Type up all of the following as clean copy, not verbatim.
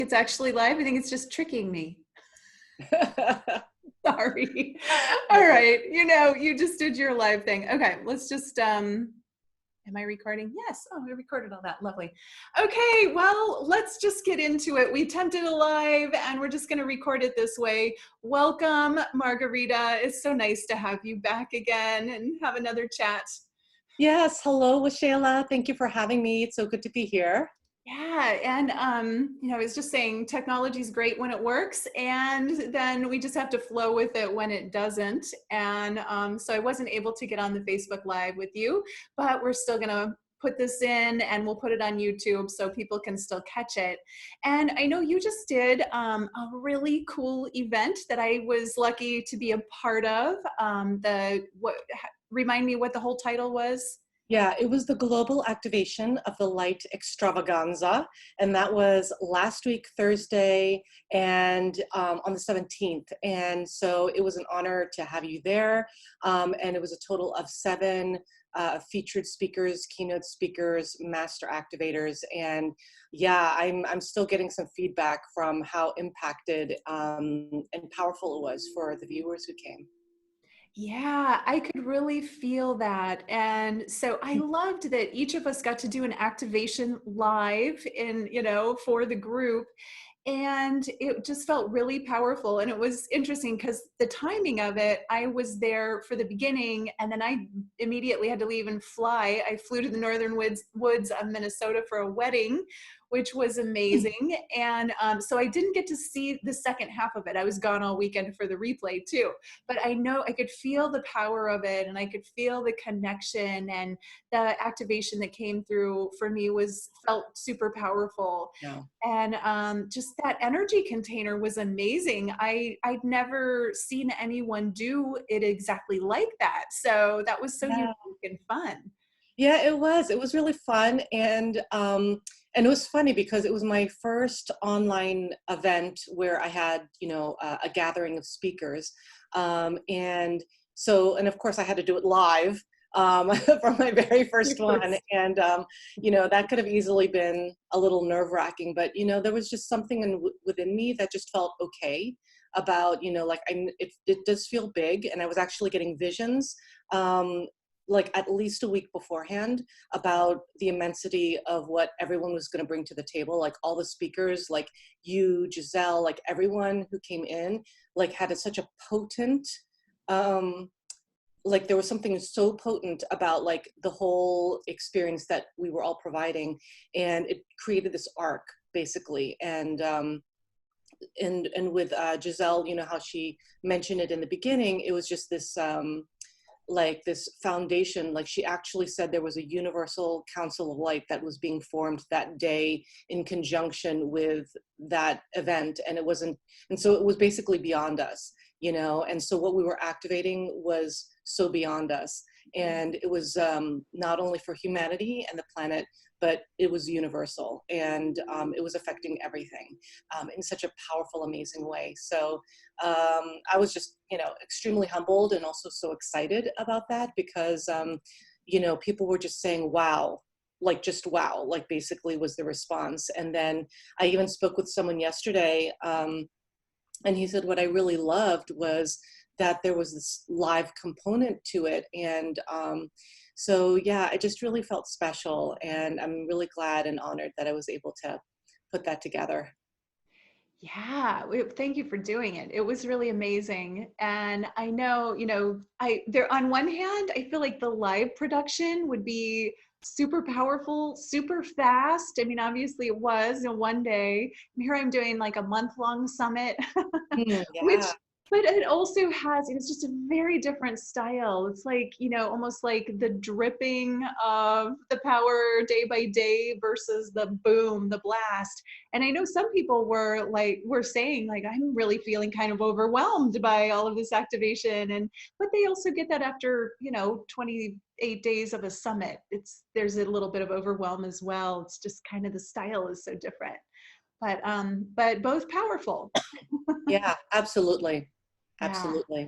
it's actually live. I think it's just tricking me. Sorry. All right. You know, you just did your live thing. Okay, let's just, am I recording? Yes. Oh, we recorded all that. Lovely. Okay, well, let's just get into it. We attempted a live and we're just going to record it this way. Welcome, Margarita. It's so nice to have you back again and have another chat. Yes, hello, Waxela. Thank you for having me. It's so good to be here. Yeah, and you know, I was just saying technology is great when it works, and then we just have to flow with it when it doesn't. And so I wasn't able to get on the Facebook Live with you, but we're still gonna put this in and we'll put it on YouTube so people can still catch it. And I know you just did a really cool event that I was lucky to be a part of. Remind me what the whole title was? Yeah, it was the global activation of the light extravaganza, and that was last week, Thursday, and on the 17th. And so it was an honor to have you there. And it was a total of 7 featured speakers, keynote speakers, master activators. And yeah, I'm still getting some feedback from how impacted and powerful it was for the viewers who came. Yeah, I could really feel that. And so I loved that each of us got to do an activation live in, you know, for the group. And it just felt really powerful. And it was interesting because the timing of it, I was there for the beginning and then I immediately had to leave and fly. I flew to the northern woods of Minnesota for a wedding, which was amazing. And so I didn't get to see the second half of it. I was gone all weekend for the replay too. But I know I could feel the power of it and I could feel the connection, and the activation that came through for me felt super powerful. Yeah. And just that energy container was amazing. I'd never seen anyone do it exactly like that. So that was so unique and fun. Yeah, it was. It was really fun, and it was funny because it was my first online event where I had, you know, a gathering of speakers, and so, and of course, I had to do it live for my very first one, and you know, that could have easily been a little nerve-wracking, but you know, there was just something within me that just felt okay about, you know, like it does feel big, and I was actually getting visions. Like at least a week beforehand about the immensity of what everyone was going to bring to the table, like all the speakers, like you, Giselle, like everyone who came in, like had such a potent, like there was something so potent about like the whole experience that we were all providing, and it created this arc basically. And with Giselle, you know, how she mentioned it in the beginning, it was just this like this foundation. Like she actually said there was a universal council of light that was being formed that day in conjunction with that event, and it wasn't, and so it was basically beyond us, you know, and so what we were activating was so beyond us, and it was not only for humanity and the planet, but it was universal, and it was affecting everything in such a powerful, amazing way. So I was just, you know, extremely humbled and also so excited about that because, you know, people were just saying, wow, like just wow, like basically was the response. And then I even spoke with someone yesterday, and he said what I really loved was that there was this live component to it. And so, yeah, I just really felt special, and I'm really glad and honored that I was able to put that together. Yeah, thank you for doing it. It was really amazing. And I know, you know, there on one hand, I feel like the live production would be super powerful, super fast. I mean, obviously it was in one day. And here I'm doing like a month-long summit, which, Yeah. but it also it's just a very different style. It's like, you know, almost like the dripping of the power day by day versus the boom, the blast. And I know some people were saying like, I'm really feeling kind of overwhelmed by all of this activation. But they also get that after, you know, 28 days of a summit. There's a little bit of overwhelm as well. It's just kind of the style is so different, but both powerful. Yeah, absolutely. Yeah. Absolutely.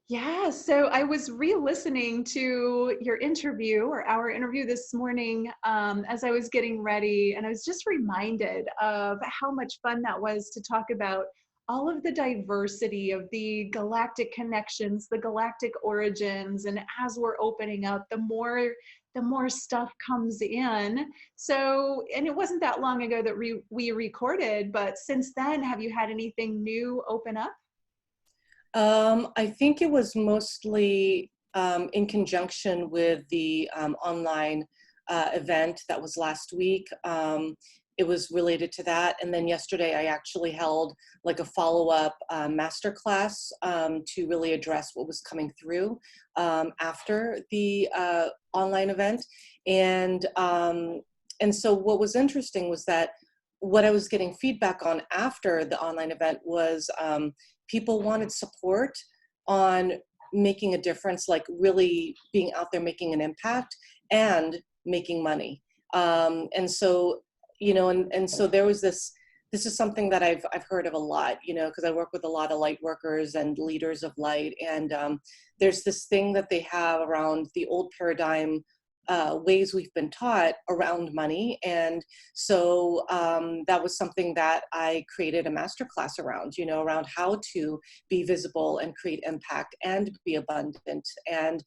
Yeah, so I was re-listening to your interview or our interview this morning as I was getting ready, and I was just reminded of how much fun that was to talk about all of the diversity of the galactic connections, the galactic origins, and as we're opening up, the more stuff comes in. So, and it wasn't that long ago that we recorded, but since then, have you had anything new open up? I think it was mostly in conjunction with the online event that was last week. It was related to that. And then yesterday I actually held like a follow-up masterclass to really address what was coming through after the online event. And, um, and so what was interesting was that what I was getting feedback on after the online event was people wanted support on making a difference, like really being out there making an impact and making money. And so, and so there was this is something that I've heard of a lot, because I work with a lot of light workers and leaders of light. And there's this thing that they have around the old paradigm ways we've been taught around money. And so that was something that I created a masterclass around, around how to be visible and create impact and be abundant. And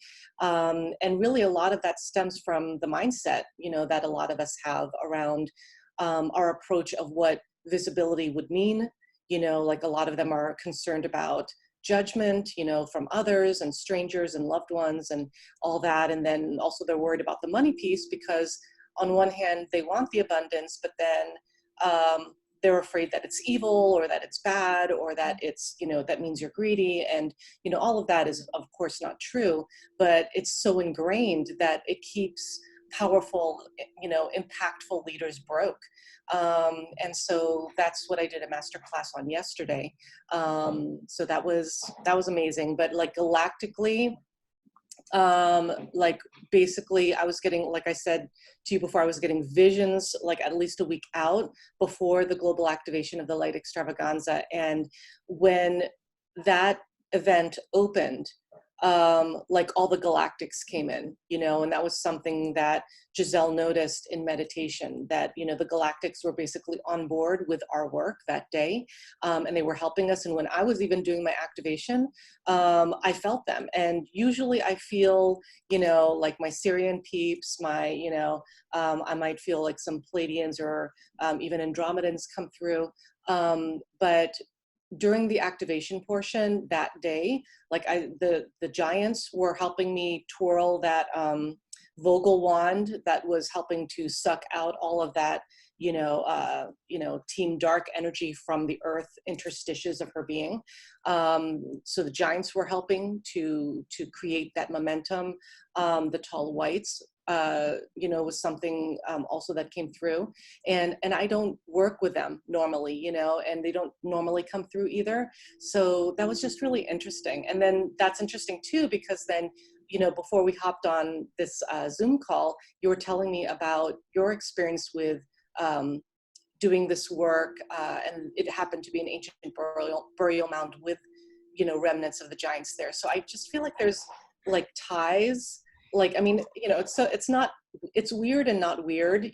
really a lot of that stems from the mindset, that a lot of us have around our approach of what visibility would mean. Like a lot of them are concerned about judgment, from others and strangers and loved ones and all that. And then also they're worried about the money piece because on one hand, they want the abundance, but then they're afraid that it's evil or that it's bad or that it's, that means you're greedy. And, all of that is of course not true, but it's so ingrained that it keeps powerful, impactful leaders broke. And so that's what I did a masterclass on yesterday. So that was amazing. But like galactically, like basically I was getting, like I said to you before, I was getting visions like at least a week out before the global activation of the Light Extravaganza. And when that event opened, like all the galactics came in, and that was something that Giselle noticed in meditation, that, the galactics were basically on board with our work that day. And they were helping us. And when I was even doing my activation, I felt them. And usually I feel, like my Syrian peeps, I might feel like some Pleiadians or even Andromedans come through. But during the activation portion that day, like the giants were helping me twirl that Vogel wand that was helping to suck out all of that, Team Dark energy from the earth interstitials of her being. So the giants were helping to create that momentum. The tall whites, was something also that came through. And I don't work with them normally, and they don't normally come through either. So that was just really interesting. And then that's interesting too, because then, before we hopped on this Zoom call, you were telling me about your experience with doing this work, and it happened to be an ancient burial mound with, remnants of the giants there. So I just feel like there's like ties. Like, I mean, it's weird and not weird,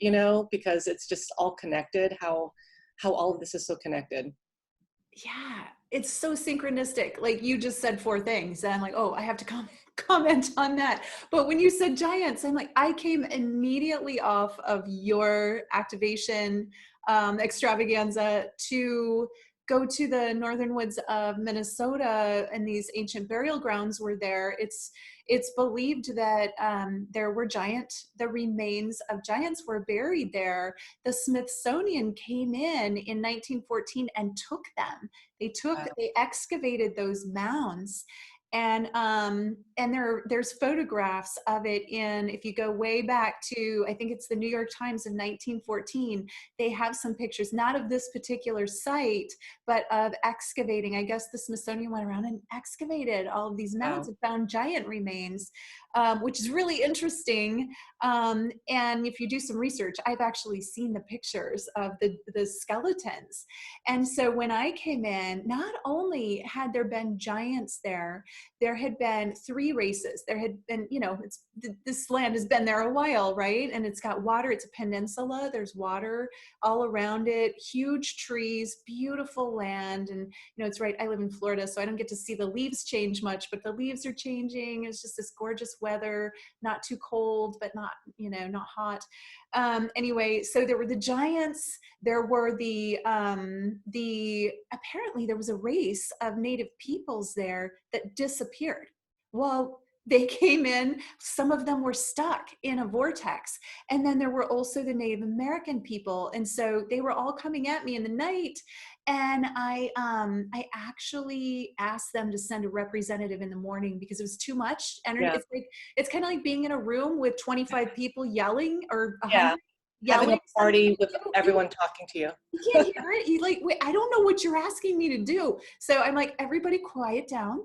because it's just all connected, how all of this is so connected. Yeah, it's so synchronistic. Like you just said four things, and I'm like, oh, I have to comment on that. But when you said giants, I'm like, I came immediately off of your activation extravaganza to go to the northern woods of Minnesota, and these ancient burial grounds were there. It's believed that the remains of giants were buried there. The Smithsonian came in 1914 and took them. They excavated those mounds. And there's photographs of it if you go way back to, I think it's the New York Times in 1914, they have some pictures, not of this particular site, but of excavating. I guess the Smithsonian went around and excavated all of these mounds and found giant remains, which is really interesting. And if you do some research, I've actually seen the pictures of the skeletons. And so when I came in, not only had there been giants there, there had been 3 races. There had been, you know, this land has been there a while, right? And it's got water. It's a peninsula. There's water all around it, huge trees, beautiful land. And, you know, it's right. I live in Florida, so I don't get to see the leaves change much, but the leaves are changing. It's just this gorgeous weather, not too cold, but not, you know, not hot. Anyway, so there were the giants. There were apparently there was a race of native peoples there that disappeared. Well, they came in, some of them were stuck in a vortex. And then there were also the Native American people. And so they were all coming at me in the night. And I actually asked them to send a representative in the morning because it was too much energy. Yeah. It's kind of like being in a room with 25 people yelling, or Yeah. 100 Having yelling a party something. with everyone talking to you. You can't hear it. You like, wait, I don't know what you're asking me to do. So I'm like, everybody quiet down.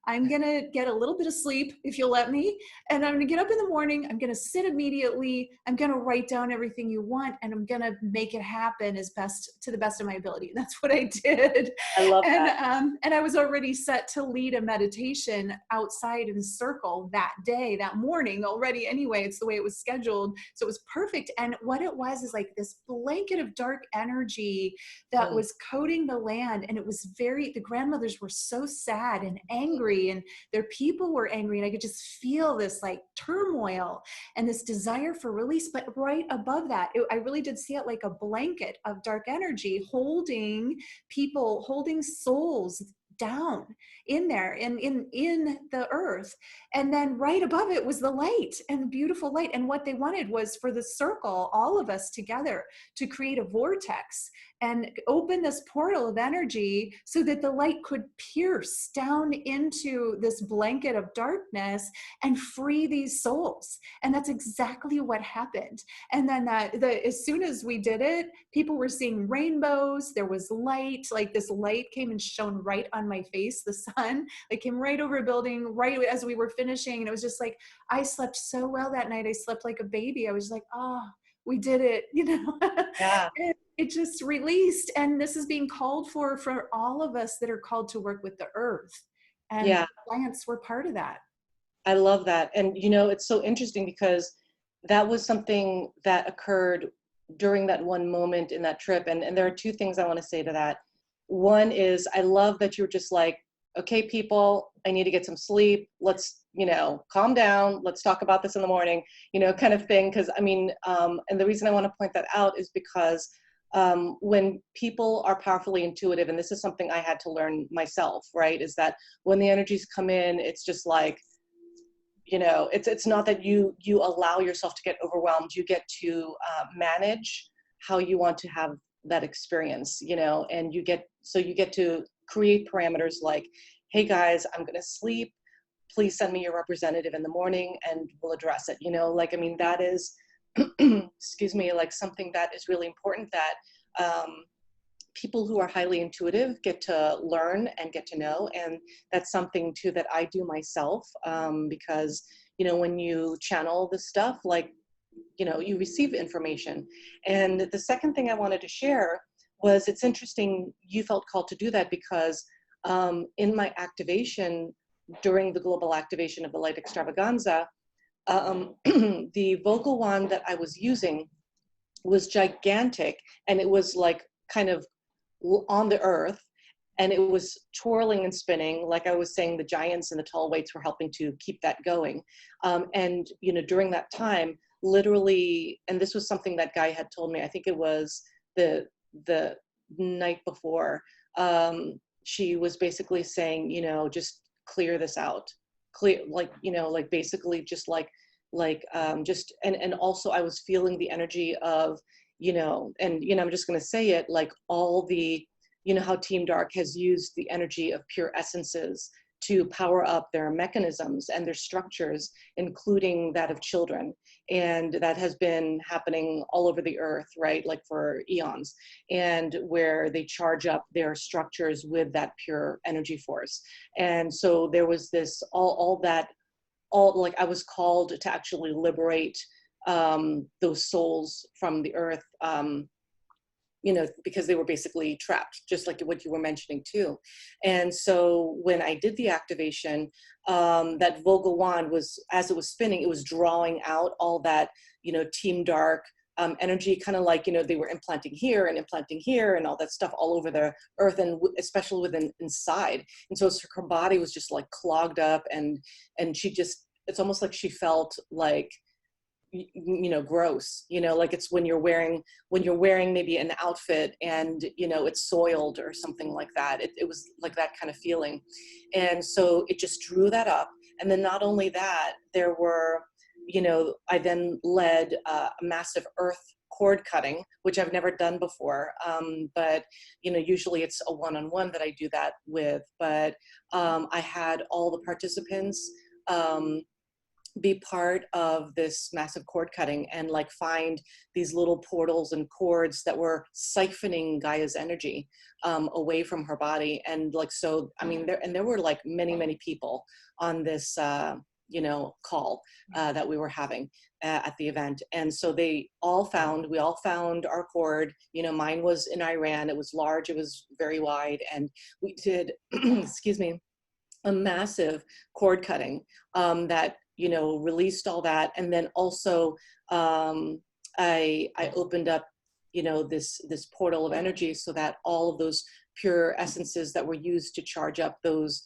I'm going to get a little bit of sleep if you'll let me. And I'm going to get up in the morning. I'm going to sit immediately. I'm going to write down everything you want, and I'm going to make it happen to the best of my ability. And that's what I did. I love And, that. and I was already set to lead a meditation outside in a circle that day, that morning already. Anyway, it's the way it was scheduled. So it was perfect. And what it was is like this blanket of dark energy that was coating the land. And it was the grandmothers were so sad and angry, and their people were angry, and I could just feel this like turmoil and this desire for release. But right above that, I really did see it like a blanket of dark energy holding people, holding souls down in there, in the earth. And then right above it was the light, and the beautiful light. And what they wanted was for the circle, all of us together, to create a vortex and open this portal of energy so that the light could pierce down into this blanket of darkness and free these souls. And that's exactly what happened. And then as soon as we did it, people were seeing rainbows. There was light, like this light came and shone right on my face. The sun like came right over a building right as we were finishing. And it was just like, I slept so well that night. I slept like a baby. I was like, oh, we did it, you know. Yeah. It just released. And this is being called for all of us that are called to work with the earth. And Yeah. plants were part of that. I love that. And, you know, it's so interesting because that was something that occurred during that one moment in that trip. And there are 2 things I want to say to that. One is, I love that you're just like, okay, people, I need to get some sleep. Let's, you know, calm down. Let's talk about this in the morning, you know, kind of thing. Cause I mean, and the reason I want to point that out is because when people are powerfully intuitive, and this is something I had to learn myself, right? Is that when the energies come in, it's just like, you know, it's not that you allow yourself to get overwhelmed. You get to manage how you want to have that experience, you know, and you get to create parameters like, hey guys, I'm going to sleep. Please send me your representative in the morning and we'll address it. You know, like, I mean, that is, excuse me, like something that is really important that people who are highly intuitive get to learn and get to know. And that's something too that I do myself, because, you know, when you channel this stuff, like, you know, you receive information. And the second thing I wanted to share was, it's interesting you felt called to do that because in my activation, during the global activation of the Light Extravaganza, the vocal wand that I was using was gigantic, and it was like kind of on the earth, and it was twirling and spinning. Like I was saying, the giants and the tall weights were helping to keep that going. And, you know, during that time, literally, and this was something that guy had told me, I think it was the night before, she was basically saying, you know, just clear this out, like, you know, like basically just just, and also I was feeling the energy of, you know, and, you know, I'm just going to say it, like all the, you know, how Team Dark has used the energy of pure essences to power up their mechanisms and their structures, including that of children. And that has been happening all over the earth, right? Like for eons, and where they charge up their structures with that pure energy force. And so there was this, like I was called to actually liberate those souls from the earth, you know, because they were basically trapped, just like what you were mentioning too. And so when I did the activation, that Vogel wand was, as it was spinning, it was drawing out all that, you know, team dark energy, kind of like, you know, they were implanting here and all that stuff all over the earth, and especially within inside. And so her body was just like clogged up, and she just, it's almost like she felt like, you know, gross, you know, like it's when you're wearing maybe an outfit and, you know, it's soiled or something like that. It was like that kind of feeling. And so it just drew that up. And then not only that, there were, you know, I then led a massive earth cord cutting, which I've never done before. But, you know, usually it's a one-on-one that I do that with. But I had all the participants be part of this massive cord cutting, and like find these little portals and cords that were siphoning Gaia's energy away from her body. And like, so, I mean, there were like many people on this, you know, call that we were having at the event. And so we all found our cord. You know, mine was in Iran. It was large, it was very wide. And we did, excuse me, a massive cord cutting that, you know, released all that. And then also I opened up, you know, this portal of energy, so that all of those pure essences that were used to charge up those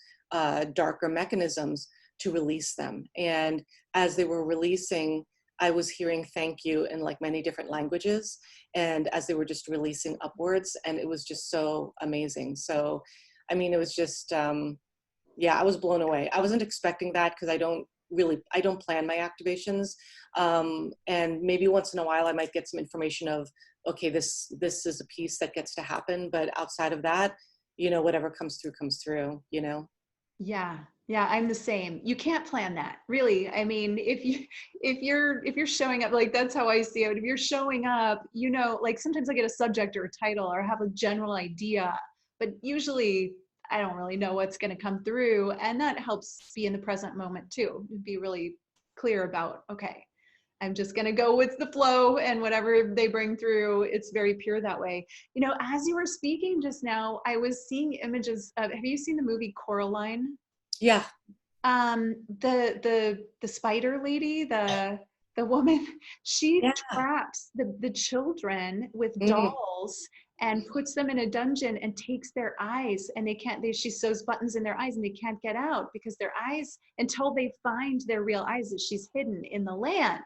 darker mechanisms, to release them. And as they were releasing, I was hearing thank you in like many different languages, and as they were just releasing upwards, and it was just so amazing. So, I mean, it was just, yeah, I was blown away. I wasn't expecting that, because I don't plan my activations. And maybe once in a while I might get some information of, okay, this is a piece that gets to happen. But outside of that, you know, whatever comes through, you know? Yeah. Yeah, I'm the same. You can't plan that, really. I mean, if you're showing up, like, that's how I see it. If you're showing up, you know, like sometimes I get a subject or a title or have a general idea, but usually I don't really know what's going to come through, and that helps be in the present moment too. Be really clear about, okay, I'm just going to go with the flow, and whatever they bring through, it's very pure that way. You know, as you were speaking just now, I was seeing images of, have you seen the movie Coraline? Yeah. The spider lady, the woman, she Yeah. traps the children with Mm. dolls and puts them in a dungeon and takes their eyes, and she sews buttons in their eyes, and they can't get out because their eyes, until they find their real eyes, that she's hidden in the land.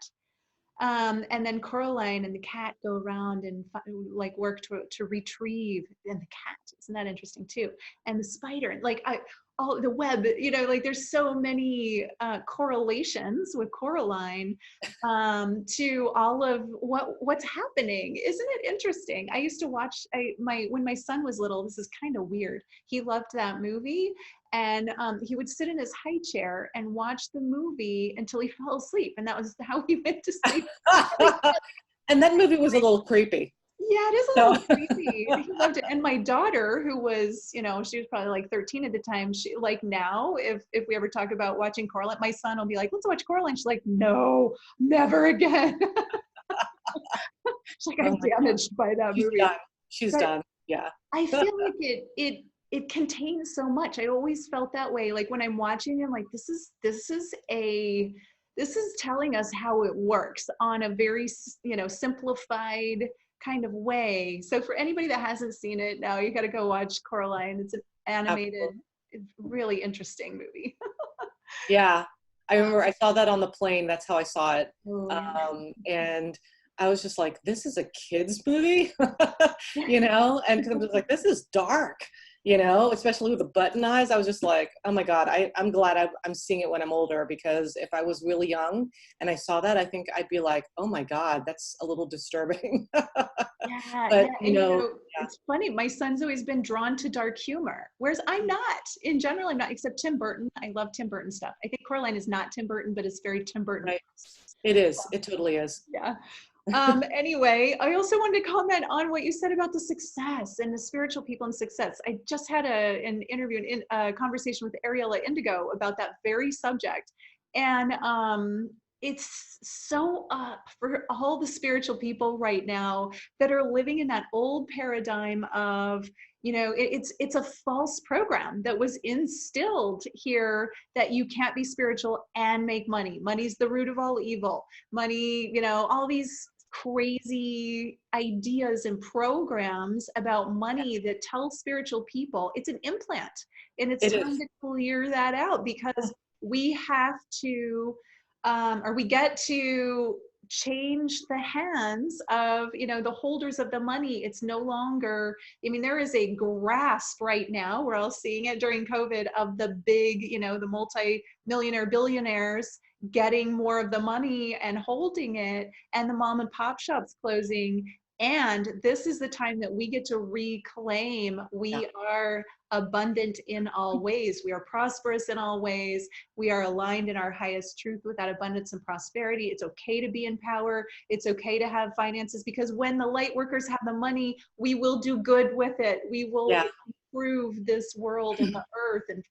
And then Coraline and the cat go around and like work to retrieve, and the cat, isn't that interesting too? And the spider, like all the web, you know, like there's so many correlations with Coraline to all of what's happening. Isn't it interesting? I used to watch when my son was little. This is kind of weird. He loved that movie. And he would sit in his high chair and watch the movie until he fell asleep. And that was how he went to sleep. And that movie was a little creepy. Yeah, it is a So. little creepy. He loved it. And my daughter, who was, you know, she was probably like 13 at the time. She, like, now, if we ever talk about watching Coraline, my son will be like, let's watch Coraline. She's like, no, never again. She's like, I'm damaged by that movie. Done. She's But done. Yeah. I feel like it contains so much. I always felt that way. Like when I'm watching, I'm like, this is telling us how it works on a very, you know, simplified kind of way. So for anybody that hasn't seen it, now you got to go watch Coraline. It's an animated, really interesting movie. Yeah. I remember I saw that on the plane. That's how I saw it. And I was just like, this is a kid's movie, you know? And I was like, this is dark, you know, especially with the button eyes. I was just like, oh my God, I'm glad I'm seeing it when I'm older, because if I was really young and I saw that, I think I'd be like, oh my God, that's a little disturbing. But, you know, it's funny. My son's always been drawn to dark humor, whereas I'm not. In general, I'm not, except Tim Burton. I love Tim Burton stuff. I think Coraline is not Tim Burton, but it's very Tim Burton. Right. It is. It totally is. Yeah. Anyway, I also wanted to comment on what you said about the success and the spiritual people and success. I just had an interview, a conversation with Ariella Indigo about that very subject. And it's so up for all the spiritual people right now that are living in that old paradigm of, it's a false program that was instilled here, that you can't be spiritual and make money. Money's the root of all evil. Money, all these crazy ideas and programs about money that tell spiritual people it's an implant, and it's It time is. to clear that out, because we have to, or we get to change the hands of, the holders of the money. It's no longer, there is a grasp right now, we're all seeing it during COVID, of the big, the multi-millionaire billionaires getting more of the money and holding it, and the mom and pop shops closing. And this is the time that we get to reclaim, Yeah. we are abundant in all ways, we are prosperous in all ways, we are aligned in our highest truth with that abundance and prosperity. It's okay to be in power. It's okay to have finances, because when the light workers have the money, we will do good with it. We will Yeah. improve this world and the earth, and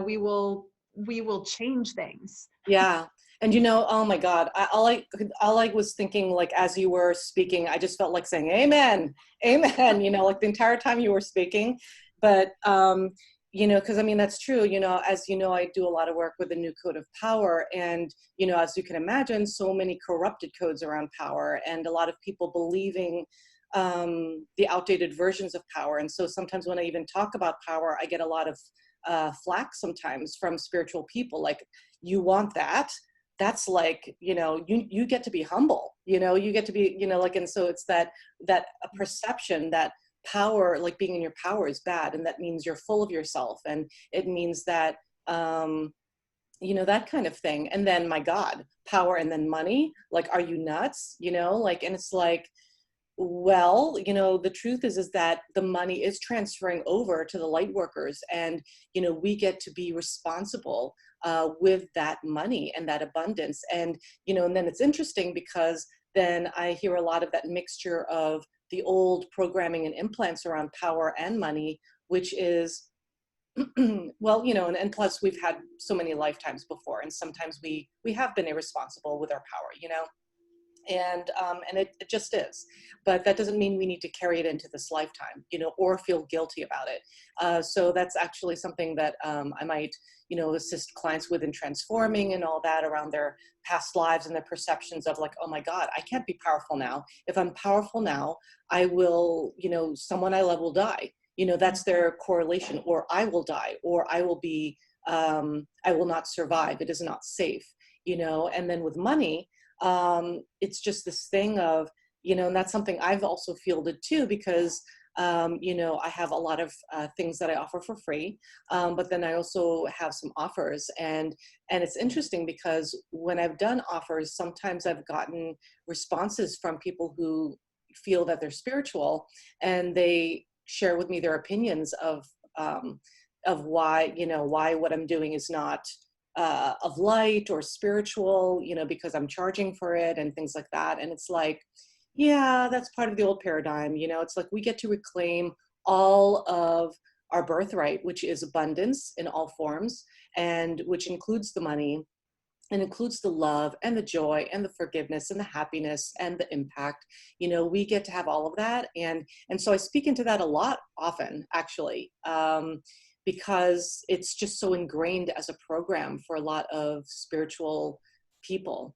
we will change things. Yeah. And oh my God, all I was thinking, like, as you were speaking, I just felt like saying, amen, amen, like the entire time you were speaking. But, because I mean, that's true, as I do a lot of work with the new code of power. And, as you can imagine, so many corrupted codes around power, and a lot of people believing the outdated versions of power. And so sometimes when I even talk about power, I get a lot of flack sometimes from spiritual people, like, you want that? That's like, you get to be humble, you get to be, like, and so it's that a perception that power, like being in your power, is bad, and that means you're full of yourself, and it means that that kind of thing. And then, my God, power and then money, like, are you nuts? Like, and it's like, well, the truth is that the money is transferring over to the light workers, and we get to be responsible with that money and that abundance. And and then it's interesting, because then I hear a lot of that mixture of the old programming and implants around power and money, which is well, and plus we've had so many lifetimes before, and sometimes we have been irresponsible with our power, and it just is. But that doesn't mean we need to carry it into this lifetime, or feel guilty about it. So that's actually something that I might, assist clients with in transforming and all that around their past lives and their perceptions of, like, oh my God, I can't be powerful now. If I'm powerful now, I will, someone I love will die. That's their correlation. Or I will die, or I will be, I will not survive. It is not safe, and then with money, it's just this thing of, and that's something I've also fielded too, because, I have a lot of things that I offer for free, but then I also have some offers, and it's interesting, because when I've done offers, sometimes I've gotten responses from people who feel that they're spiritual, and they share with me their opinions of why, why what I'm doing is not of light or spiritual, because I'm charging for it and things like that. And it's like, yeah, that's part of the old paradigm. It's like, we get to reclaim all of our birthright, which is abundance in all forms, and which includes the money, and includes the love and the joy and the forgiveness and the happiness and the impact. We get to have all of that. And so I speak into that a lot often, actually, because it's just so ingrained as a program for a lot of spiritual people,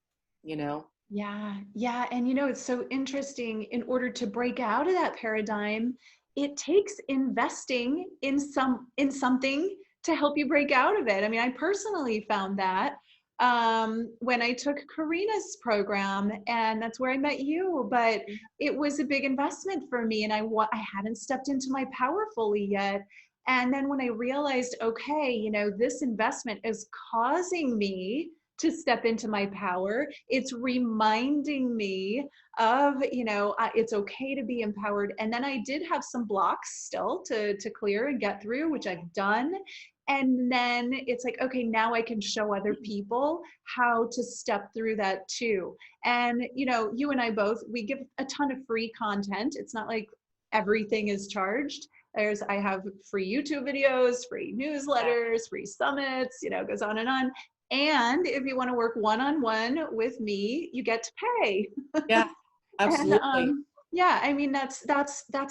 Yeah, yeah. And it's so interesting. In order to break out of that paradigm, it takes investing in something to help you break out of it. I personally found that when I took Karina's program, and that's where I met you. But it was a big investment for me, and I hadn't stepped into my power fully yet. And then when I realized, okay, this investment is causing me to step into my power. It's reminding me of, it's okay to be empowered. And then I did have some blocks still to clear and get through, which I've done. And then it's like, okay, now I can show other people how to step through that too. And, you and I both, we give a ton of free content. It's not like everything is charged. I have free YouTube videos, free newsletters, free summits, goes on and on. And if you want to work one-on-one with me, you get to pay. Yeah, And absolutely. yeah, I mean, that's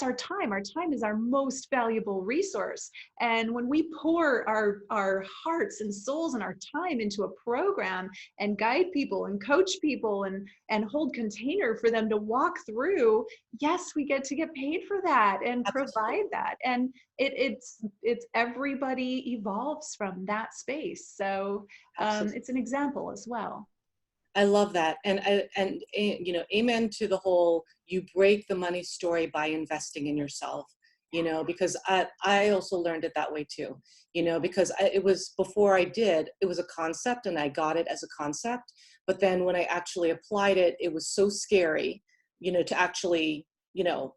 our time. Our time is our most valuable resource. And when we pour our hearts and souls and our time into a program and guide people and coach people and hold container for them to walk through, yes, we get to get paid for that and Absolutely. provide that. And it's everybody evolves from that space. So Absolutely. it's an example as well. I love that. You know, amen to the whole, you break the money story by investing in yourself, you know, because I also learned it that way too, you know, because it was before I did, it was a concept and I got it as a concept. But then when I actually applied it, it was so scary, you know, to actually, you know,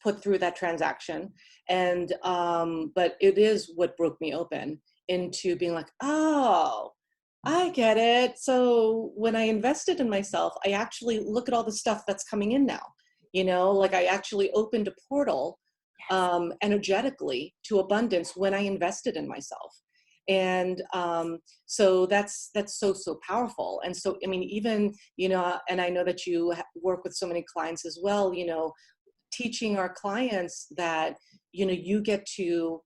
put through that transaction. And, but it is what broke me open into being like, oh, I get it. So when I invested in myself, I actually look at all the stuff that's coming in now. You know, like I actually opened a portal energetically to abundance when I invested in myself. And so that's so powerful. And so, I mean, even, you know, and I know that you work with so many clients as well, you know, teaching our clients that, you know, you get to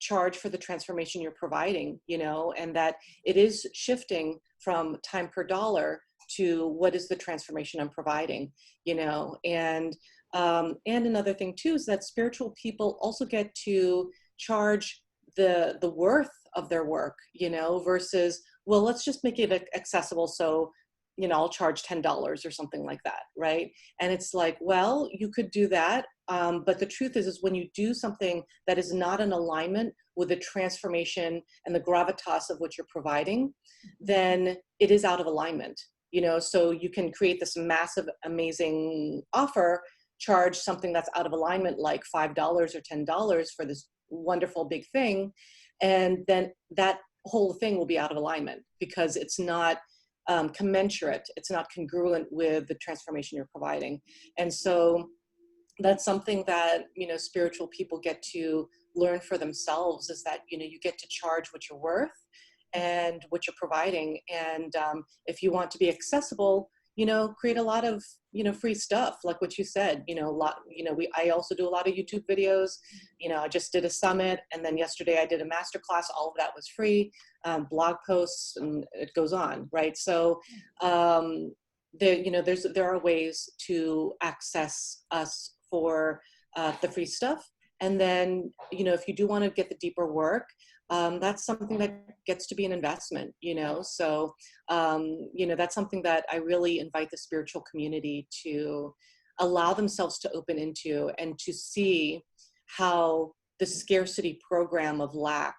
charge for the transformation you're providing, you know, and that it is shifting from time per dollar to what is the transformation I'm providing, you know. And another thing too is that spiritual people also get to charge the worth of their work, you know, versus, well, let's just make it accessible, so, you know, I'll charge $10 or something like that, right? And it's like, well, you could do that, but the truth is when you do something that is not in alignment with the transformation and the gravitas of what you're providing, then it is out of alignment, you know. So you can create this massive, amazing offer, charge something that's out of alignment, like $5 or $10 for this wonderful big thing, and then that whole thing will be out of alignment because it's not commensurate, it's not congruent with the transformation you're providing. And so that's something that, you know, spiritual people get to learn for themselves, is that, you know, you get to charge what you're worth and what you're providing. And if you want to be accessible, you know, create a lot of, you know, free stuff, like what you said, you know, a lot, you know, I also do a lot of YouTube videos. You know, I just did a summit, and then yesterday I did a masterclass. All of that was free, blog posts, and it goes on, right? So there, you know, there are ways to access us for the free stuff. And then, you know, if you do want to get the deeper work, that's something that gets to be an investment, you know. So, you know, that's something that I really invite the spiritual community to allow themselves to open into, and to see how the scarcity program of lack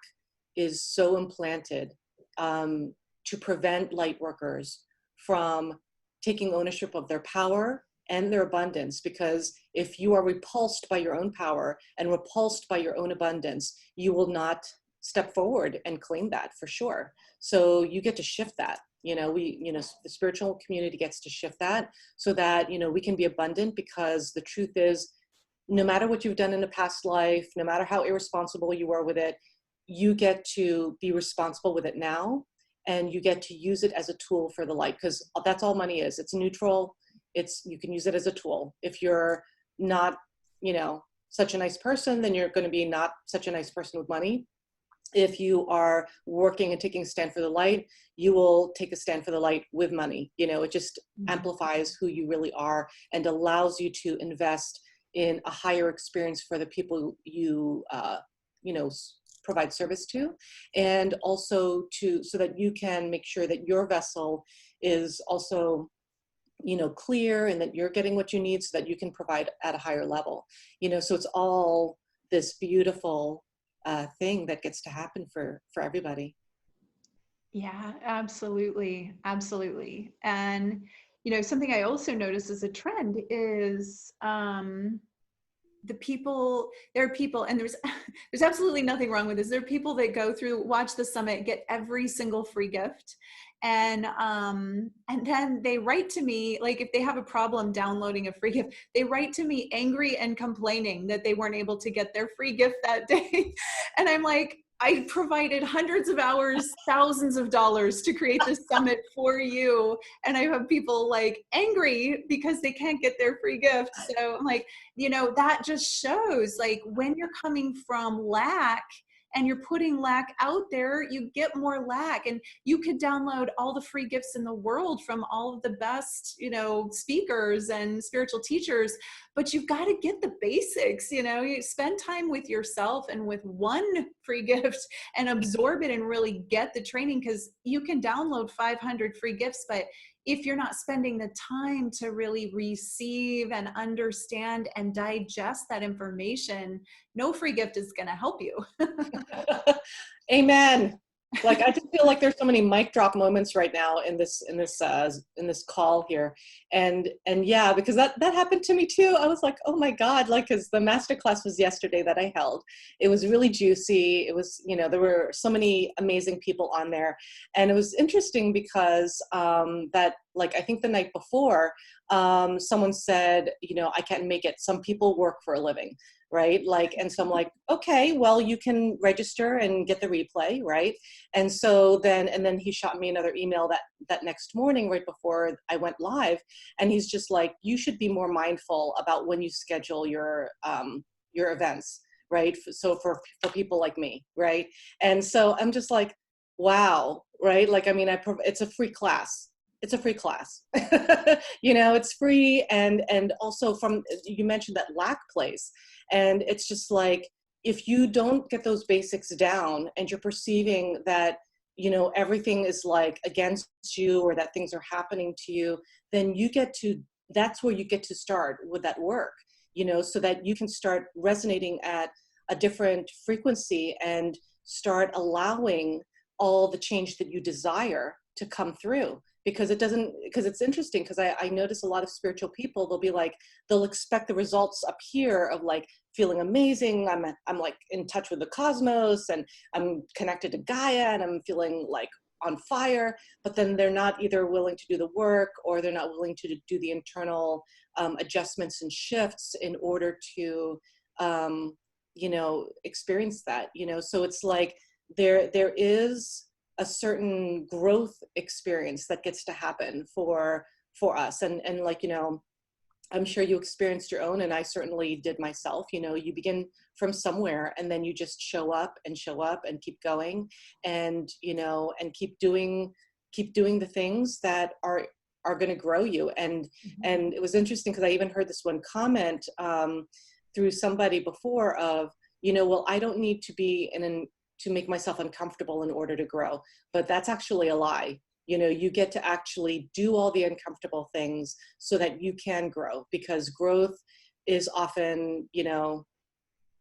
is so implanted to prevent light workers from taking ownership of their power and their abundance. Because if you are repulsed by your own power and repulsed by your own abundance, you will not step forward and claim that, for sure. So you get to shift that. You know, you know, the spiritual community gets to shift that so that, you know, we can be abundant, because the truth is, no matter what you've done in a past life, no matter how irresponsible you were with it, you get to be responsible with it now, and you get to use it as a tool for the light, because that's all money is. It's neutral. You can use it as a tool. If you're not, you know, such a nice person, then you're going to be not such a nice person with money. If you are working and taking a stand for the light, you will take a stand for the light with money. You know, it just amplifies who you really are and allows you to invest in a higher experience for the people you, you know, provide service to, and also so that you can make sure that your vessel is also, you know, clear, and that you're getting what you need so that you can provide at a higher level. You know, so it's all this beautiful thing that gets to happen for everybody. Yeah, absolutely. Absolutely. And, you know, something I also notice as a trend is there are people, and there's absolutely nothing wrong with this. There are people that go through, watch the summit, get every single free gift. And then they write to me, like if they have a problem downloading a free gift, they write to me angry and complaining that they weren't able to get their free gift that day. And I'm like, I provided hundreds of hours, thousands of dollars to create this summit for you. And I have people like angry because they can't get their free gift. So I'm like, you know, that just shows like when you're coming from lack and you're putting lack out there, you get more lack. And you could download all the free gifts in the world from all of the best, you know, speakers and spiritual teachers, but you've got to get the basics. You know, you spend time with yourself and with one free gift and absorb it and really get the training, because you can download 500 free gifts, but if you're not spending the time to really receive and understand and digest that information, no free gift is going to help you. Amen. Like, I just feel like there's so many mic drop moments right now in this call here. And yeah, because that happened to me too. I was like, oh my God, like, cause the masterclass was yesterday that I held. It was really juicy. It was, you know, there were so many amazing people on there. And it was interesting because that, like, I think the night before, someone said, you know, I can't make it. Some people work for a living. Right? Like, and so I'm like, okay, well, you can register and get the replay, right? And so then, and then he shot me another email that next morning, right before I went live. And he's just like, you should be more mindful about when you schedule your events, right? So for people like me, right? And so I'm just like, wow, right? Like, I mean, it's a free class. It's a free class, you know, it's free. And also from, you mentioned that lack place. And it's just like, if you don't get those basics down and you're perceiving that, you know, everything is like against you or that things are happening to you, then that's where you get to start with that work, you know, so that you can start resonating at a different frequency and start allowing all the change that you desire to come through. Because it's interesting, because I notice a lot of spiritual people, they'll be like, they'll expect the results up here of like feeling amazing. I'm like in touch with the cosmos and I'm connected to Gaia and I'm feeling like on fire, but then they're not either willing to do the work or they're not willing to do the internal adjustments and shifts in order to, you know, experience that, you know? So it's like, there is a certain growth experience that gets to happen for us. And like, you know, I'm sure you experienced your own, and I certainly did myself. You know, you begin from somewhere and then you just show up and keep going and, you know, and keep doing the things that are going to grow you. And it was interesting because I even heard this one comment through somebody before of, you know, well, I don't need to be to make myself uncomfortable in order to grow. But that's actually a lie. You know, you get to actually do all the uncomfortable things so that you can grow, because growth is often, you know,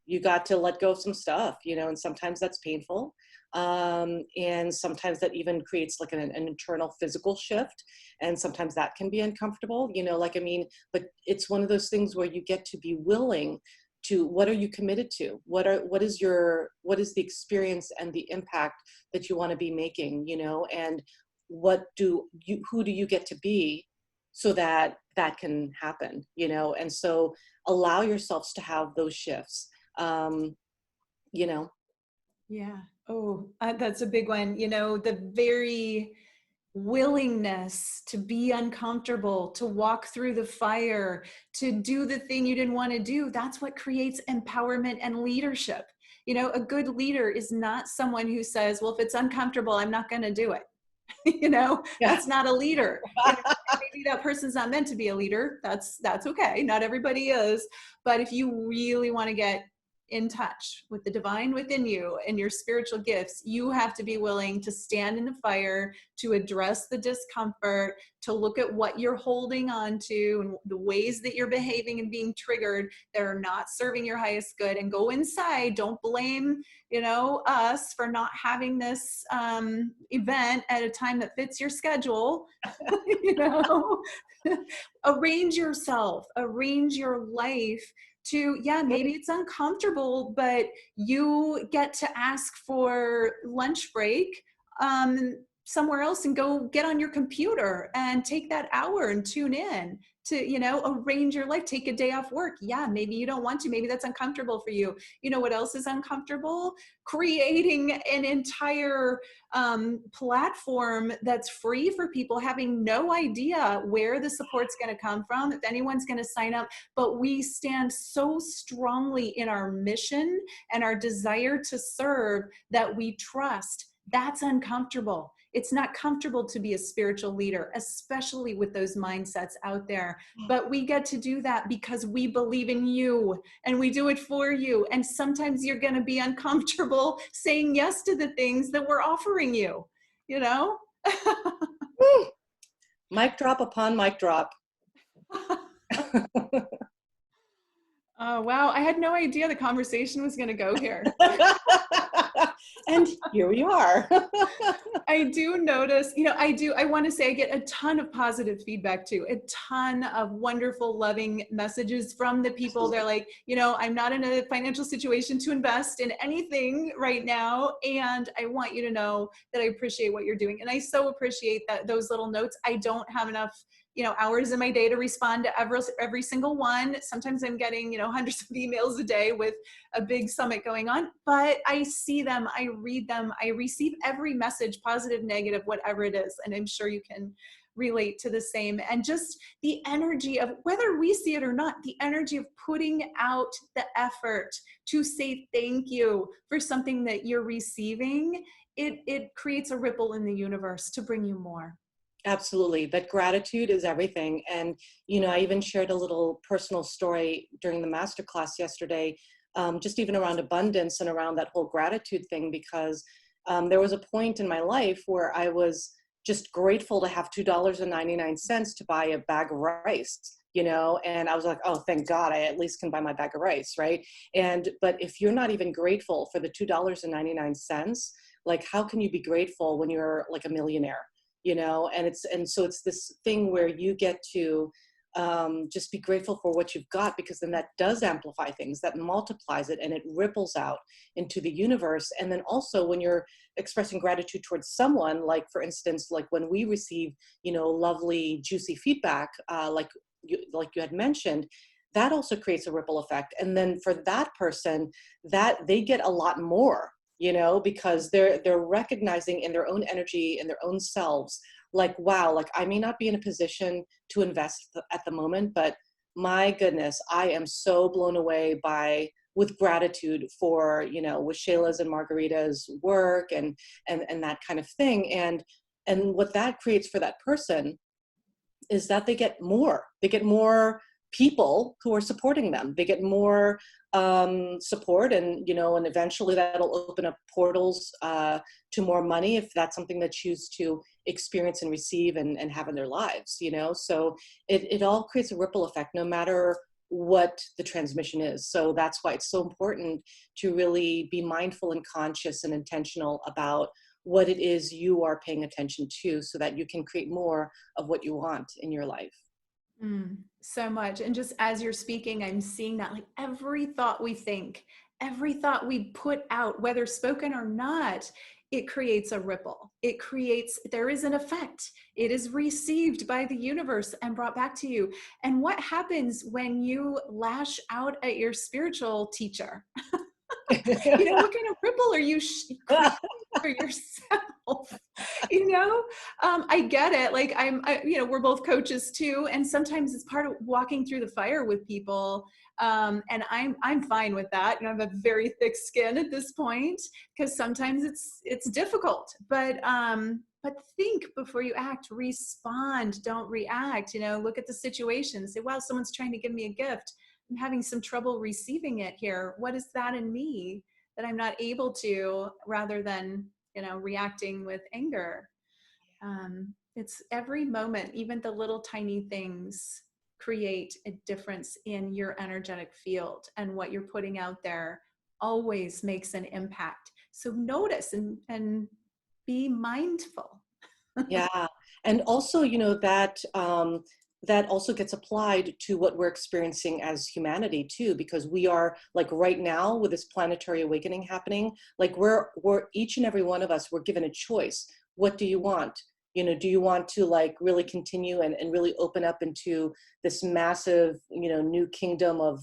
you got to let go of some stuff, you know, and sometimes that's painful. And sometimes that even creates like an internal physical shift. And sometimes that can be uncomfortable, you know, like, I mean, but it's one of those things where you get to be willing to, what are you committed to? What is the experience and the impact that you want to be making, you know, and who do you get to be so that can happen, you know? And so allow yourselves to have those shifts, you know? Yeah. Oh, that's a big one. You know, the very willingness to be uncomfortable, to walk through the fire, to do the thing you didn't want to do. That's what creates empowerment and leadership. You know, a good leader is not someone who says, well, if it's uncomfortable, I'm not going to do it. You know, Yeah. that's not a leader. You know, maybe that person's not meant to be a leader. That's okay. Not everybody is. But if you really want to get in touch with the divine within you and your spiritual gifts, you have to be willing to stand in the fire, to address the discomfort, to look at what you're holding on to and the ways that you're behaving and being triggered that are not serving your highest good, and go inside. Don't blame, you know, us for not having this event at a time that fits your schedule. You know, arrange yourself, arrange your life to, yeah, maybe it's uncomfortable, but you get to ask for lunch break somewhere else and go get on your computer and take that hour and tune in. to, you know, arrange your life, take a day off work. Yeah, maybe you don't want to, maybe that's uncomfortable for you. You know what else is uncomfortable? Creating an entire platform that's free for people, having no idea where the support's going to come from, if anyone's going to sign up. But we stand so strongly in our mission and our desire to serve that we trust. That's uncomfortable. It's not comfortable to be a spiritual leader, especially with those mindsets out there. But we get to do that because we believe in you and we do it for you. And sometimes you're going to be uncomfortable saying yes to the things that we're offering you, you know? Mic drop upon mic drop. Oh, wow. I had no idea the conversation was going to go here. And here we are. I do notice, you know, I want to say I get a ton of positive feedback too, a ton of wonderful, loving messages from the people. They're like, you know, I'm not in a financial situation to invest in anything right now. And I want you to know that I appreciate what you're doing. And I so appreciate that, those little notes. I don't have enough, you know, hours in my day to respond to every single one. Sometimes I'm getting, you know, hundreds of emails a day with a big summit going on, but I see them, I read them, I receive every message, positive, negative, whatever it is. And I'm sure you can relate to the same. And just the energy of, whether we see it or not, the energy of putting out the effort to say thank you for something that you're receiving, it creates a ripple in the universe to bring you more. Absolutely. That gratitude is everything. And, you know, I even shared a little personal story during the masterclass yesterday, just even around abundance and around that whole gratitude thing, because there was a point in my life where I was just grateful to have $2.99 to buy a bag of rice, you know, and I was like, oh, thank God, I at least can buy my bag of rice, right? But if you're not even grateful for the $2.99, like, how can you be grateful when you're like a millionaire? You know, and so it's this thing where you get to just be grateful for what you've got, because then that does amplify things, that multiplies it, and it ripples out into the universe. And then also when you're expressing gratitude towards someone, like for instance, like when we receive, you know, lovely, juicy feedback, like you had mentioned, that also creates a ripple effect. And then for that person, that they get a lot more, you know, because they're recognizing in their own energy, in their own selves, like, wow, like I may not be in a position to invest at the moment, but my goodness, I am so blown away with gratitude for, you know, with Shayla's and Margarita's work and that kind of thing. And what that creates for that person is that they get more people who are supporting them. They get more support, and, you know, and eventually that'll open up portals to more money, if that's something they choose to experience and receive and have in their lives, you know. So it all creates a ripple effect, no matter what the transmission is. So that's why it's so important to really be mindful and conscious and intentional about what it is you are paying attention to, so that you can create more of what you want in your life. So much. And just as you're speaking, I'm seeing that, like, every thought we think, every thought we put out, whether spoken or not, it creates a ripple. There is an effect. It is received by the universe and brought back to you. And what happens when you lash out at your spiritual teacher? You know, what kind of ripple are you creating for yourself? You know, I get it. Like you know, we're both coaches too, and sometimes it's part of walking through the fire with people. And I'm fine with that. You know, I have a very thick skin at this point, because sometimes it's difficult. But think before you act. Respond. Don't react. You know, look at the situation. Say, wow, someone's trying to give me a gift. I'm having some trouble receiving it here. What is that in me that I'm not able to, rather than, you know, reacting with anger? It's every moment, even the little tiny things create a difference in your energetic field, and what you're putting out there always makes an impact. So notice and be mindful. Yeah. And also, you know, that also gets applied to what we're experiencing as humanity too, because we are, like, right now with this planetary awakening happening, like we're each and every one of us, we're given a choice. What do you want? You know, do you want to like really continue and really open up into this massive, you know, new kingdom of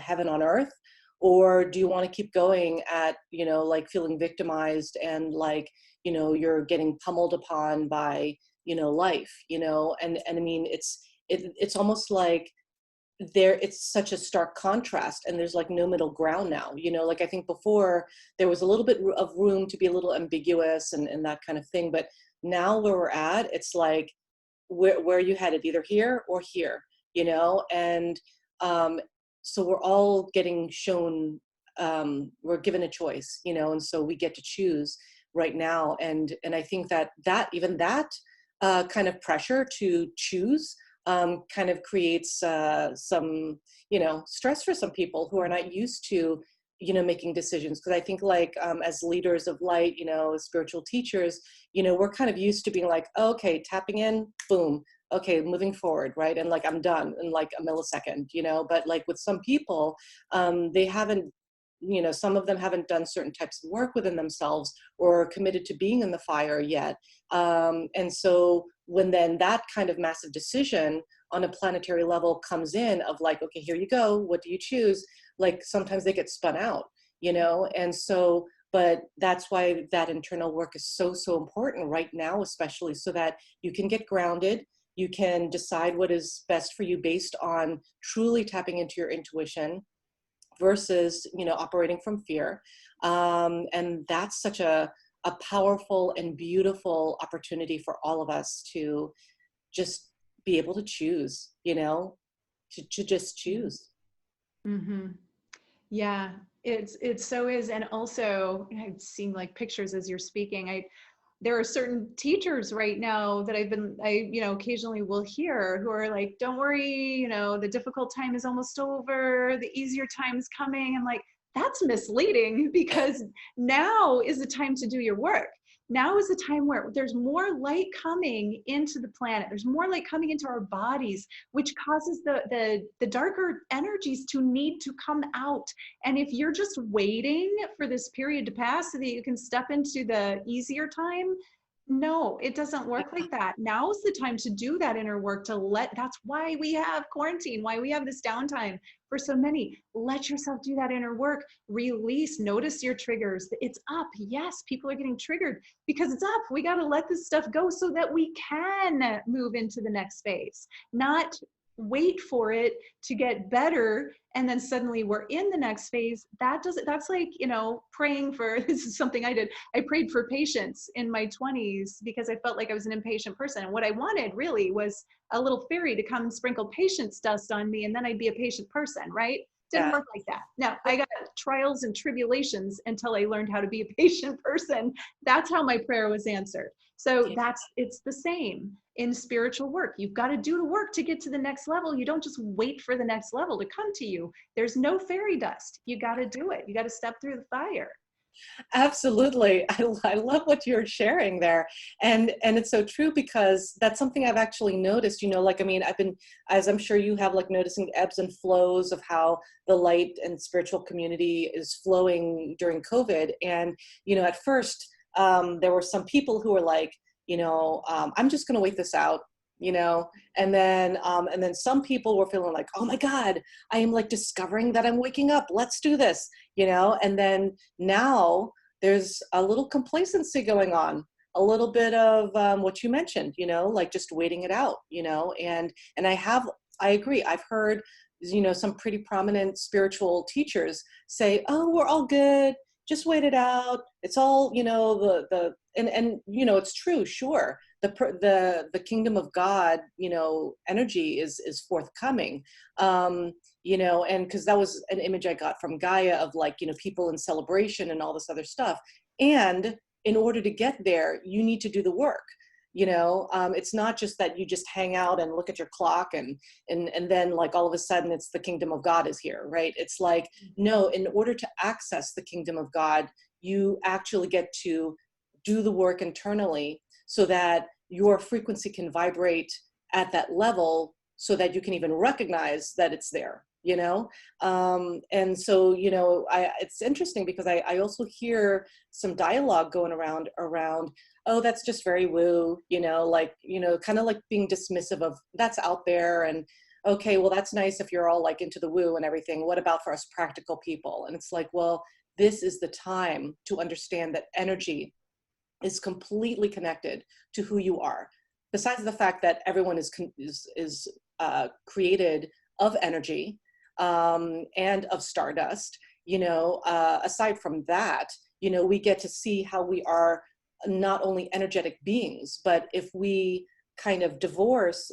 heaven on earth? Or do you want to keep going at, you know, like feeling victimized and like, you know, you're getting pummeled upon by, you know, life, you know? And I mean, it's almost like it's such a stark contrast, and there's like no middle ground now, you know. Like I think before there was a little bit of room to be a little ambiguous and that kind of thing, but now where we're at, it's like where are you headed, either here or here, you know. And so we're all getting shown, we're given a choice, you know, and so we get to choose right now. And I think that even that kind of pressure to choose kind of creates some, you know, stress for some people who are not used to, you know, making decisions. Because I think like as leaders of light, you know, as spiritual teachers, you know, we're kind of used to being like, oh, okay, tapping in, boom, okay, moving forward, right? And like I'm done in like a millisecond, you know. But like with some people, they haven't, you know, some of them haven't done certain types of work within themselves or committed to being in the fire yet. And so when then that kind of massive decision on a planetary level comes in of like, okay, here you go, what do you choose? Like sometimes they get spun out, you know. And so, but that's why that internal work is so, so important right now, especially so that you can get grounded, you can decide what is best for you based on truly tapping into your intuition versus, you know, operating from fear. And that's such a powerful and beautiful opportunity for all of us to just be able to choose, you know, to just choose. Mm-hmm. Yeah, it so is. And also I've seen like pictures as you're speaking. There are certain teachers right now that you know, occasionally will hear who are like, don't worry, you know, the difficult time is almost over, the easier time is coming. I'm like, that's misleading, because now is the time to do your work. Now is the time where there's more light coming into the planet. There's more light coming into our bodies, which causes the darker energies to need to come out. And if you're just waiting for this period to pass so that you can step into the easier time, no, it doesn't work like that. Now is the time to do that inner work, that's why we have quarantine, why we have this downtime for so many. Let yourself do that inner work, release, notice your triggers. It's up. Yes, people are getting triggered because it's up. We got to let this stuff go so that we can move into the next phase, not wait for it to get better and then suddenly we're in the next phase. That's like, you know, praying for, this is something I did. I prayed for patience in my 20s because I felt like I was an impatient person. And what I wanted really was a little fairy to come and sprinkle patience dust on me, and then I'd be a patient person, right? Didn't Yeah. work like that. No, I got trials and tribulations until I learned how to be a patient person. That's how my prayer was answered. So it's the same in spiritual work. You've got to do the work to get to the next level. You don't just wait for the next level to come to you. There's no fairy dust. You got to do it. You got to step through the fire. Absolutely. I love what you're sharing there. And it's so true, because that's something I've actually noticed, you know, like, I mean, I've been, as I'm sure you have, like noticing ebbs and flows of how the light and spiritual community is flowing during COVID. And, you know, at first, there were some people who were like, you know, I'm just going to wait this out, you know, and then some people were feeling like, oh my God, I am like discovering that I'm waking up. Let's do this, you know. And then now there's a little complacency going on, a little bit of what you mentioned, you know, like just waiting it out, you know. And I agree. I've heard, you know, some pretty prominent spiritual teachers say, oh, we're all good, just wait it out. It's all, you know, and you know, it's true. Sure. The kingdom of God, you know, energy is forthcoming. You know, and because that was an image I got from Gaia of like, you know, people in celebration and all this other stuff. And in order to get there, you need to do the work. You know, it's not just that you just hang out and look at your clock and then like all of a sudden it's the kingdom of God is here, right? It's like, no, in order to access the kingdom of God, you actually get to do the work internally so that your frequency can vibrate at that level so that you can even recognize that it's there, you know? And so, it's interesting because I also hear some dialogue going around, oh, that's just very woo, like, kind of like being dismissive of that's out there. And okay, well, that's nice if you're all like into the woo and everything. What about for us practical people? And it's like, well, this is the time to understand that energy is completely connected to who you are. Besides the fact that everyone is created of energy, and of stardust, aside from that, we get to see how we are not only energetic beings, but if we kind of divorce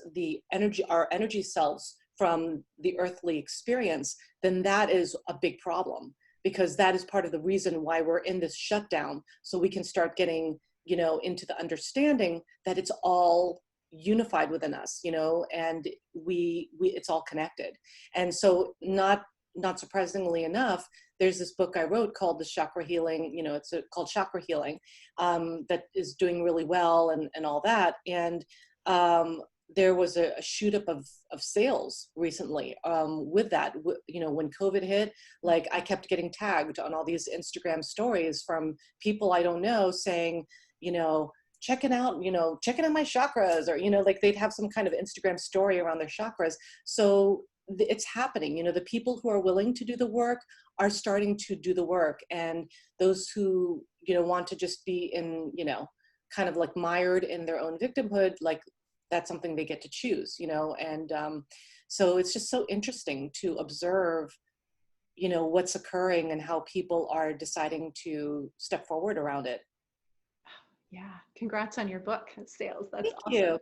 our energy selves from the earthly experience, then that is a big problem, because that is part of the reason why we're in this shutdown, so we can start getting, into the understanding that it's all unified within us, and we it's all connected. And so not surprisingly enough, there's this book I wrote called The Chakra Healing, called Chakra Healing, that is doing really well and all that. And there was a shoot up of sales recently, with that, when COVID hit, like I kept getting tagged on all these Instagram stories from people I don't know saying, checking out my chakras, or, like they'd have some kind of Instagram story around their chakras. So it's happening, the people who are willing to do the work are starting to do the work. And those who, want to just be in, kind of like mired in their own victimhood, like that's something they get to choose, and so it's just so interesting to observe, what's occurring and how people are deciding to step forward around it. Yeah, congrats on your book sales. That's Thank awesome.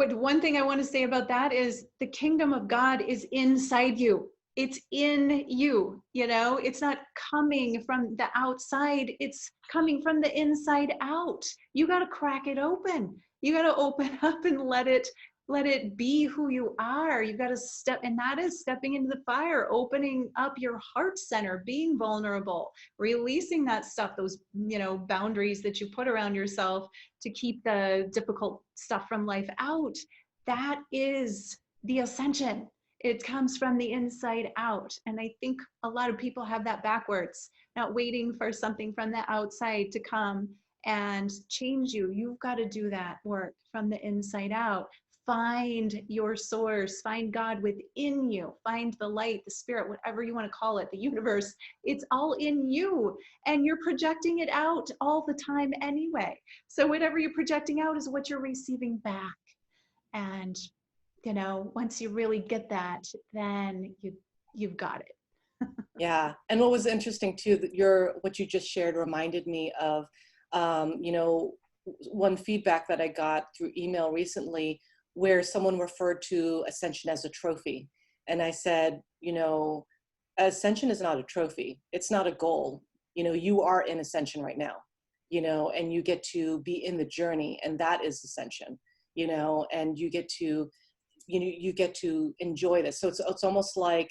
you. One thing I want to say about that is the kingdom of God is inside you. It's in you, it's not coming from the outside. It's coming from the inside out. You got to crack it open. You got to open up and let it be who you are. You got to step, and that is stepping into the fire, opening up your heart center, being vulnerable, releasing that stuff, those, boundaries that you put around yourself to keep the difficult stuff from life out. That is the ascension. It comes from the inside out. And I think a lot of people have that backwards, not waiting for something from the outside to come and change you. You've got to do that work from the inside out. Find your source, find God within you, find the light, the spirit, whatever you want to call it, the universe. It's all in you, and you're projecting it out all the time anyway. So whatever you're projecting out is what you're receiving back. And, once you really get that, then you've got it. Yeah. And what was interesting too, what you just shared reminded me of, one feedback that I got through email recently, where someone referred to ascension as a trophy. And I said, ascension is not a trophy. It's not a goal. You are in ascension right now, and you get to be in the journey, and that is ascension, and you get to, you get to enjoy this. So it's almost like,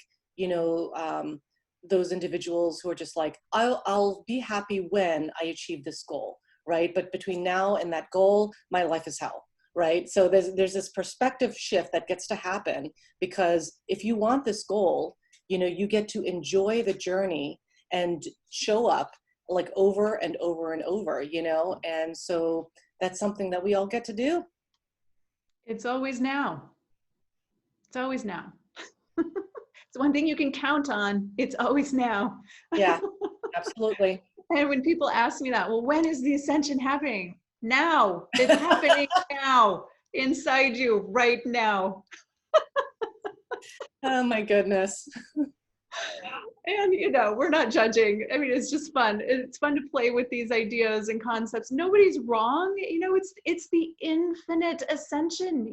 those individuals who are just like, I'll be happy when I achieve this goal, right? But between now and that goal, my life is hell, right? So there's this perspective shift that gets to happen, because if you want this goal, you get to enjoy the journey and show up like over and over and over, and so that's something that we all get to do. It's always now. It's always now. It's one thing you can count on. It's always now. Yeah, absolutely. And when people ask me that, well, when is the ascension happening? Now. It's happening now, inside you right now. Oh my goodness. And, we're not judging. I mean, it's just fun. It's fun to play with these ideas and concepts. Nobody's wrong. It's the infinite ascension.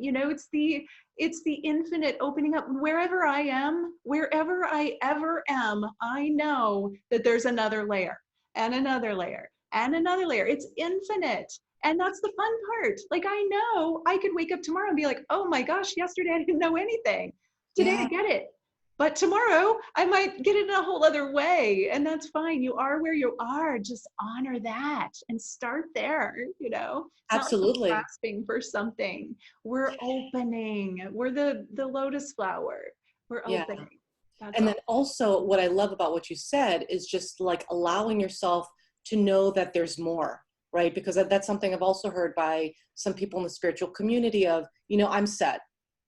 It's the infinite opening up. Wherever I am, wherever I ever am, I know that there's another layer and another layer and another layer. It's infinite. And that's the fun part. Like, I know I could wake up tomorrow and be like, oh my gosh, yesterday I didn't know anything. Today I get it. But tomorrow I might get it in a whole other way, and that's fine. You are where you are. Just honor that and start there. It's Absolutely. not like we're grasping for something. We're opening. We're the lotus flower. We're opening. That's And all. then also what I love about what you said is just like allowing yourself to know that there's more, right? Because that's something I've also heard by some people in the spiritual community of, I'm set,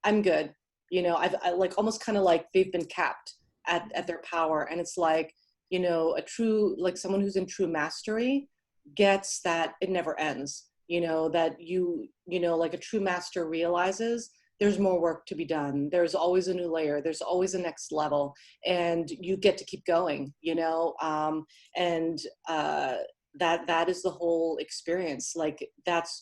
I'm good. I like almost kind of like they've been capped at their power. And it's like, a true, like someone who's in true mastery gets that it never ends, that like a true master realizes there's more work to be done. There's always a new layer. There's always a next level, and you get to keep going, and that is the whole experience. Like that's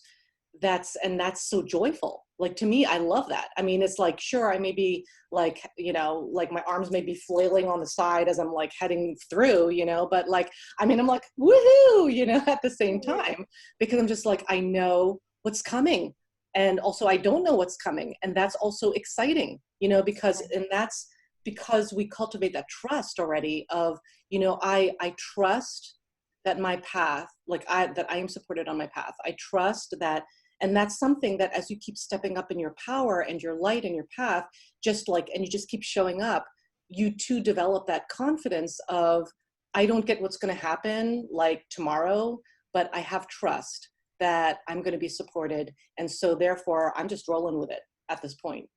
so joyful. Like to me, I love that. I mean, it's like, sure, I may be like, like my arms may be flailing on the side as I'm like heading through, but like, I mean, I'm like, woohoo, at the same time, because I'm just like, I know what's coming. And also I don't know what's coming. And that's also exciting, and that's because we cultivate that trust already of, I trust that my path, that I am supported on my path. I trust that. And that's something that as you keep stepping up in your power and your light and your path, and you just keep showing up, you too develop that confidence of, I don't get what's going to happen like tomorrow, but I have trust that I'm going to be supported. And so therefore I'm just rolling with it at this point,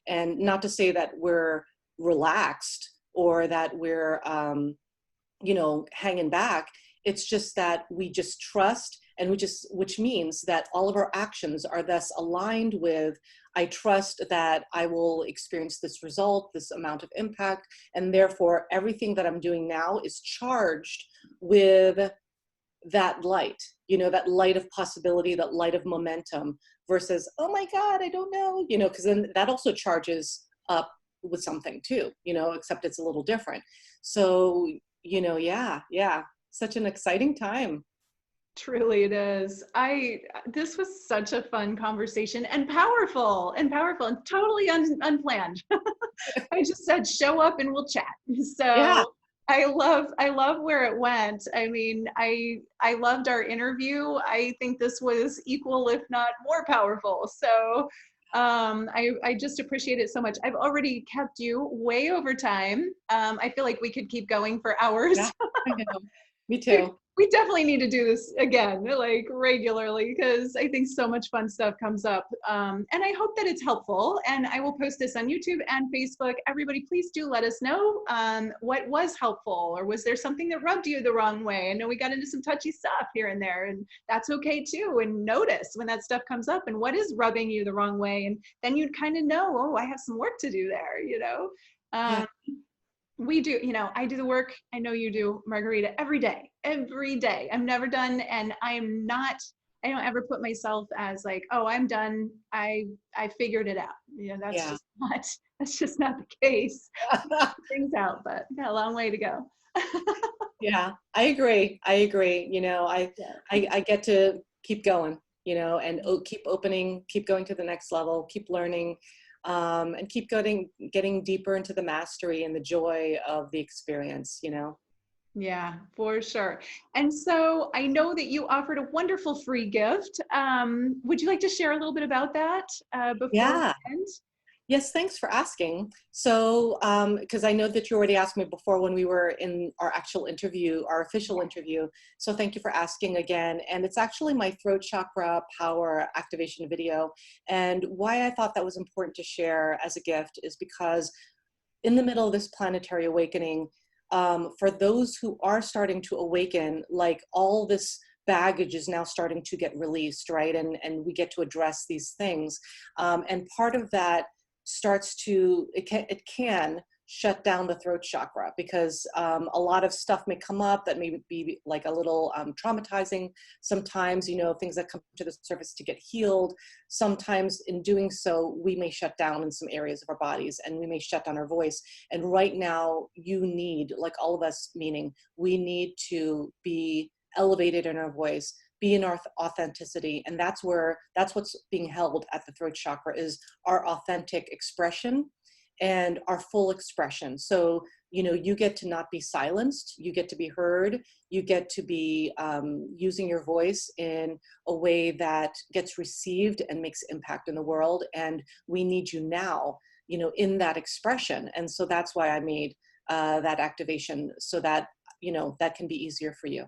and not to say that we're relaxed or that we're, hanging back. It's just that we just trust, and which means that all of our actions are thus aligned with, I trust that I will experience this result, this amount of impact, and therefore everything that I'm doing now is charged with that light, that light of possibility, that light of momentum, versus, oh my God, I don't know, because then that also charges up with something too, except it's a little different. So, yeah, such an exciting time. Truly it is. This was such a fun conversation and powerful and totally unplanned. I just said, show up and we'll chat. Yeah. So I love where it went. I mean, I loved our interview. I think this was equal, if not more powerful. So I just appreciate it so much. I've already kept you way over time. I feel like we could keep going for hours. Yeah, I know. Me too. We definitely need to do this again, like regularly, because I think so much fun stuff comes up. And I hope that it's helpful. And I will post this on YouTube and Facebook. Everybody, please do let us know what was helpful, or was there something that rubbed you the wrong way? I know we got into some touchy stuff here and there, and that's okay too. And notice when that stuff comes up and what is rubbing you the wrong way. And then you'd kind of know, oh, I have some work to do there, Yeah. We do, I do the work. I know you do, Margarita, every day. I'm never done. And I don't ever put myself as like, oh, I'm done. I figured it out. Yeah. That's just not the case. Things out, but got a long way to go. Yeah, I agree. Yeah. I get to keep going, and keep opening, keep going to the next level, keep learning, and keep getting deeper into the mastery and the joy of the experience, Yeah, for sure. And so I know that you offered a wonderful free gift. Would you like to share a little bit about that before we Yeah. end? Yes, thanks for asking. So, because I know that you already asked me before when we were in our actual interview, our official interview. So thank you for asking again. And it's actually my throat chakra power activation video. And why I thought that was important to share as a gift is because in the middle of this planetary awakening, for those who are starting to awaken, like all this baggage is now starting to get released, right? And we get to address these things. And part of that it can shut down the throat chakra, because a lot of stuff may come up that may be like a little traumatizing sometimes, things that come to the surface to get healed. Sometimes in doing so, we may shut down in some areas of our bodies, and we may shut down our voice. And right now you need, like all of us, meaning we need to be elevated in our voice, be in our authenticity. And that's what's being held at the throat chakra, is our authentic expression and our full expression. So, you get to not be silenced, you get to be heard, you get to be using your voice in a way that gets received and makes impact in the world. And we need you now in that expression. And so that's why I made that activation, so that, that can be easier for you.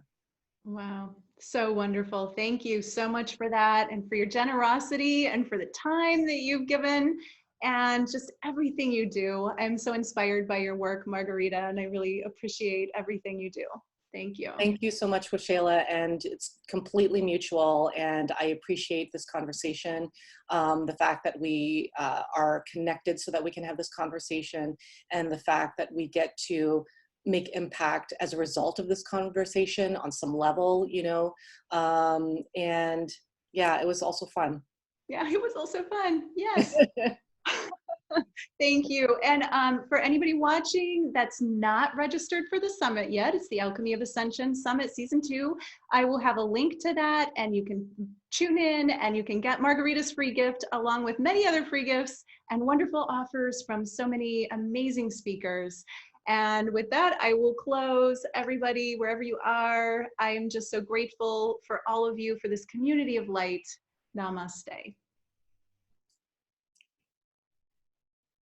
Wow, so wonderful. Thank you so much for that, and for your generosity, and for the time that you've given, and just everything you do. I'm so inspired by your work, Margarita, and I really appreciate everything you do. Thank you. Thank you so much, Waxela, and it's completely mutual, and I appreciate this conversation, the fact that we are connected so that we can have this conversation, and the fact that we get to make impact as a result of this conversation on some level, and yeah, it was also fun. Yeah, it was also fun. Yes. Thank you. And for anybody watching that's not registered for the summit yet, it's the Alchemy of Ascension Summit Season 2. I will have a link to that, and you can tune in and you can get Margarita's free gift along with many other free gifts and wonderful offers from so many amazing speakers. And with that, I will close. Everybody, wherever you are, I am just so grateful for all of you, for this community of light. Namaste.